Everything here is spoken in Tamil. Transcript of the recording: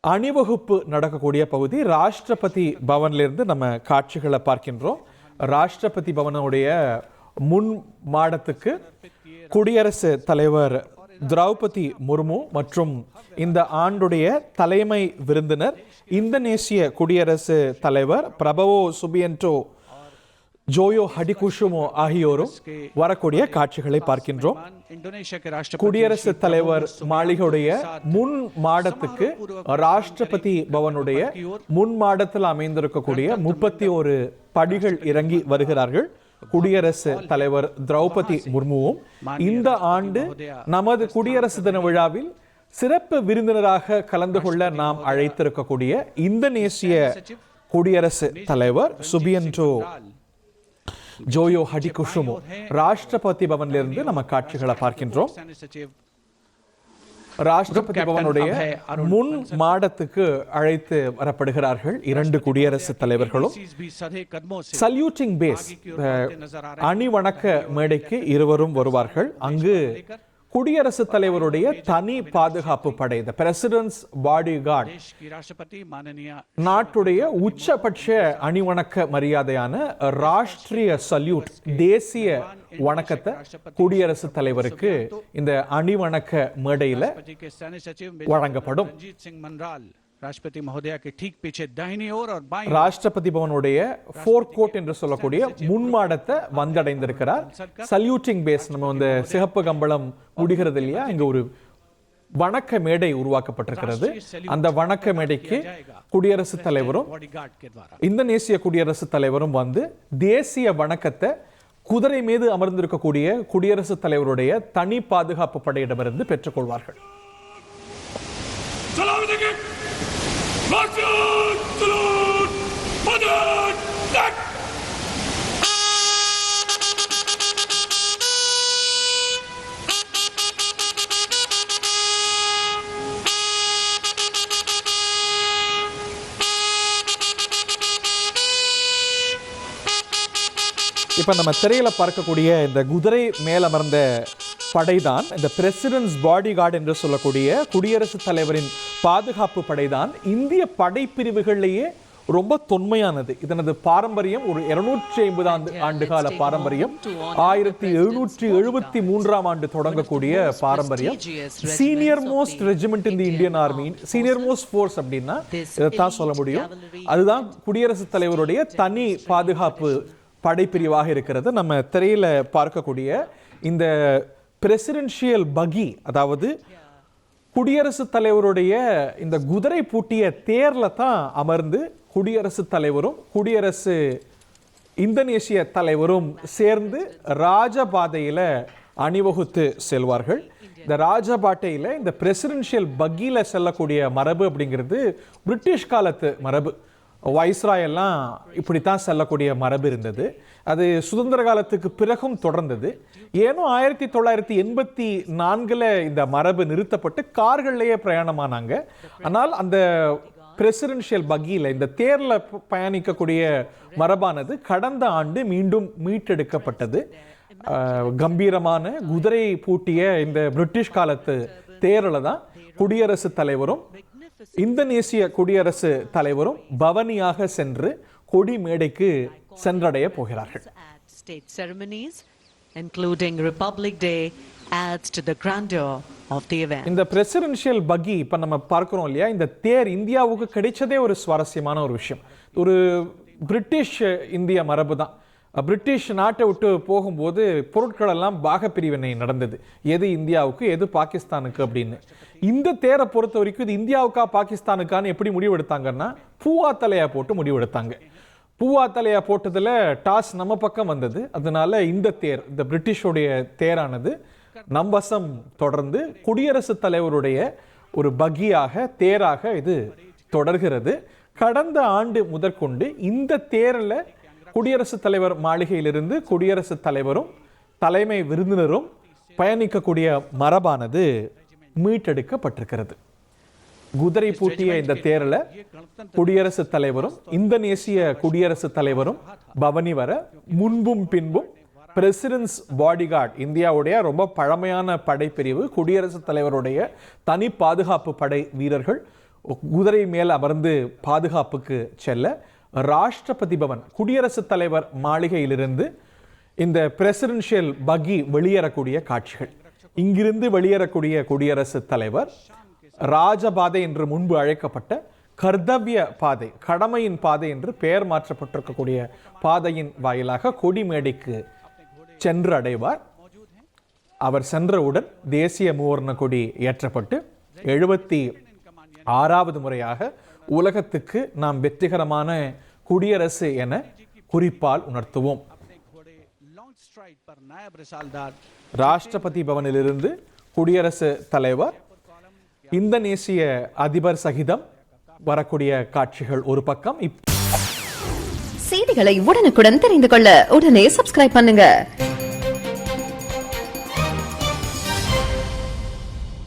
அணிவகுப்பு நடக்கக்கூடிய பகுதி ராஷ்டிரபதி பவன்லேருந்து நம்ம காட்சிகளை பார்க்கின்றோம். ராஷ்டிரபதி பவனுடைய முன் மாடத்துக்கு குடியரசுத் தலைவர் திரௌபதி முர்மு மற்றும் இந்த ஆண்டுடைய தலைமை விருந்தினர் இந்தோனேசிய குடியரசுத் தலைவர் பிரபவோ சுபியன்டோ ஜோயோ ஹடிகுஷுமோ ஆகியோரும் வரக்கூடிய காட்சிகளை பார்க்கின்றோம். குடியரசுத் தலைவர் மாளிகையுடைய முன் மாடத்துக்கு ராஷ்டிரபதி பவனுடைய முன் மாடத்தில் அமைந்திருக்கக்கூடிய 31 படிகள் இறங்கி வருகிறார்கள். குடியரசுத் தலைவர் திரௌபதி முர்முவும் இந்த ஆண்டு நமது குடியரசு தின விழாவில் சிறப்பு விருந்தினராக கலந்து கொள்ள நாம் அழைத்திருக்கக்கூடிய இந்தோனேசிய குடியரசுத் தலைவர் சுபியன்டோ ஜோயோ ஹடிகுஷுமோ ராஷ்டிரபதி பவனிலிருந்து நம்ம காட்சிகளை பார்க்கின்றோம். ராஷ்டிரபதி பவனுடைய முன் மாடத்துக்கு அழைத்து வரப்படுகிறார்கள் 2 குடியரசுத் தலைவர்களும். சல்யூட்டிங் பேஸ் அணிவணக்க மேடைக்கு இருவரும் வருவார்கள். அங்கு குடியரசுத் தலைவருடைய தனி பாதுகாப்பு படை, தி பிரசிடென்ட்ஸ் பாடி கார்டு, நாட்டுடைய உச்சபட்ச அணிவணக்க மரியாதையான ராஷ்டிரிய சல்யூட், தேசிய வணக்கத்தை குடியரசுத் தலைவருக்கு இந்த அணிவணக்க மேடையில வழங்கப்படும். ராஷ்டிரபதி மஹோதயா के ठीक पीछे दाहिनी ओर और बाईं ராஷ்டிரபதி பவனுடைய ஃபோர் கோட் என்று சொல்லக்கூடிய முன்மாடத்தை வந்தடைந்திருக்கிறார். சல்யூட்டிங் பேஸ், நம்ம இந்த சிகப்பு கம்பளம் முடிகிறது இல்லையா, இங்க ஒரு வணக்க மேடை உருவாக்கப்பட்டிருக்கிறது. அந்த வணக்க மேடைக்கு குடியரசுத் தலைவரும் இந்தோனேசிய குடியரசுத் தலைவரும் வந்து தேசிய வணக்கத்தை குதிரை மீது அமர்ந்திருக்கக்கூடிய குடியரசுத் தலைவருடைய தனி பாதுகாப்பு படையிடமிருந்து பெற்றுக்கொள்வார்கள். இப்ப நம்ம திரையில பார்க்கக்கூடிய இந்த குதிரை மேலமர்ந்த படைதான் இந்த பிரசிடென்ட்ஸ் பாடி கார்டு என்று சொல்லக்கூடிய குடியரசுத் தலைவரின் பாதுகாப்பு படைதான் இந்திய படைப்பிரிவுகளிலேயே ரொம்ப தொன்மையானது. இதனது பாரம்பரியம் ஒரு 250 ஆண்டுகால பாரம்பரியம். 1773 ஆண்டு தொடங்கக்கூடிய பாரம்பரியம். சீனியர் மோஸ்ட் ரெஜிமெண்ட் இன் தி Indian army, senior most force அப்படின்னா இதைத்தான் சொல்ல முடியும். அதுதான் குடியரசுத் தலைவருடைய தனி பாதுகாப்பு படைப்பிரிவாக இருக்கிறது. நம்ம திரையில பார்க்கக்கூடிய இந்த பிரசிடென்ஷியல் பகி, அதாவது குடியரசுத் தலைவருடைய இந்த குதிரை பூட்டிய தேர்ல தான் அமர்ந்து குடியரசுத் தலைவரும் குடியரசு இந்தோனேசிய தலைவரும் சேர்ந்து ராஜபாதையில அணிவகுத்து செல்வார்கள். இந்த ராஜபாட்டையில இந்த பிரசிடென்ஷியல் பக்கியில செல்லக்கூடிய மரபு அப்படிங்கிறது பிரிட்டிஷ் காலத்து மரபு. வைஸ்ராய் எல்லாம் இப்படித்தான் செல்லக்கூடிய மரபு இருந்தது. அது சுதந்திர காலத்துக்கு பிறகும் தொடர்ந்தது. ஏனோ 1984 இந்த மரபு நிறுத்தப்பட்டு கார்கள்லேயே பிரயாணமானாங்க. ஆனால் அந்த பிரசிடென்ஷியல் பக்கியில் இந்த தேர்ல பயணிக்கக்கூடிய மரபானது கடந்த ஆண்டு மீண்டும் மீட்டெடுக்கப்பட்டது. கம்பீரமான குதிரை பூட்டிய இந்த பிரிட்டிஷ் காலத்து தேரில் தான் குடியரசுத் தலைவரும் இந்தோனேசிய குடியரசு தலைவரும் பவனியாக சென்று கொடி மேடைக்கு சென்றடைய போகிறார்கள். இந்த பிரசிடென்ஷியல் பக்கி இப்ப நம்ம பார்க்கிறோம் இல்லையா, இந்த தேர் இந்தியாவுக்கு கிடைச்சதே ஒரு சுவாரஸ்யமான ஒரு விஷயம். ஒரு பிரிட்டிஷ் இந்திய மரபு தான். பிரிட்டிஷ் நாட்டை விட்டு போகும்போது பொருட்கள் எல்லாம் பாகப்பிரிவினை நடந்தது, எது இந்தியாவுக்கு எது பாகிஸ்தானுக்கு அப்படின்னு. இந்த தேரை பொறுத்த வரைக்கும் இது இந்தியாவுக்கா பாகிஸ்தானுக்கான்னு எப்படி முடிவெடுத்தாங்கன்னா பூவா தலையா போட்டு முடிவெடுத்தாங்க. பூவா தலையா போட்டதுல டாஸ் நம்ம பக்கம் வந்தது. அதனால இந்த தேர், இந்த பிரிட்டிஷோடைய தேரானது நம்பசம் தொடர்ந்து குடியரசுத் தலைவருடைய ஒரு பகியாக தேராக இது தொடர்கிறது. கடந்த ஆண்டு முதற்கொண்டு இந்த தேரில் குடியரசுத் தலைவர் மாளிகையிலிருந்து குடியரசுத் தலைவரும் தலைமை விருந்தினரும் பயணிக்கக்கூடிய மரபானது மீட்டெடுக்கப்பட்டிருக்கிறது. குதிரை பூட்டிய இந்த தேரில் குடியரசுத் தலைவரும் இந்தோனேசிய குடியரசுத் தலைவரும் பவனி வர முன்பும் பின்பும் பிரசிடென்ட்ஸ் பாடிகார்டு, இந்தியாவுடைய ரொம்ப பழமையான படைப்பிரிவு, குடியரசுத் தலைவருடைய தனி பாதுகாப்பு படை வீரர்கள் குதிரை மேல் அமர்ந்து பாதுகாப்புக்கு செல்ல ராஷ்டிரபதி பவன் குடியரசுத் தலைவர் மாளிகையிலிருந்து இந்த பிரசிடென்ஷியல் பக்கி வெளியேறக்கூடிய காட்சிகள். இங்கிருந்து வெளியேறக்கூடிய குடியரசுத் தலைவர் ராஜபாதை என்று முன்பு அழைக்கப்பட்ட கர்த்தவ்ய பாதை, கடமையின் பாதை என்று பெயர் மாற்றப்பட்டிருக்கக்கூடிய பாதையின் வாயிலாக கொடிமேடைக்கு சென்று அடைவார். அவர் சென்றவுடன் தேசிய மூவர்ண கொடி ஏற்றப்பட்டு 76வது முறையாக உலகத்துக்கு நாம் வெற்றிகரமான குடியரசு என குறிப்பால் உணர்த்துவோம். ராஷ்டிரபதி பவனிலிருந்து குடியரசு தலைவர் இந்தோனேசிய அதிபர் சகிதம் வரக்கூடிய காட்சிகள் ஒரு பக்கம். செய்திகளை உடனுக்குடன் தெரிந்து கொள்ள உடனே சப்ஸ்கிரைப் பண்ணுங்க.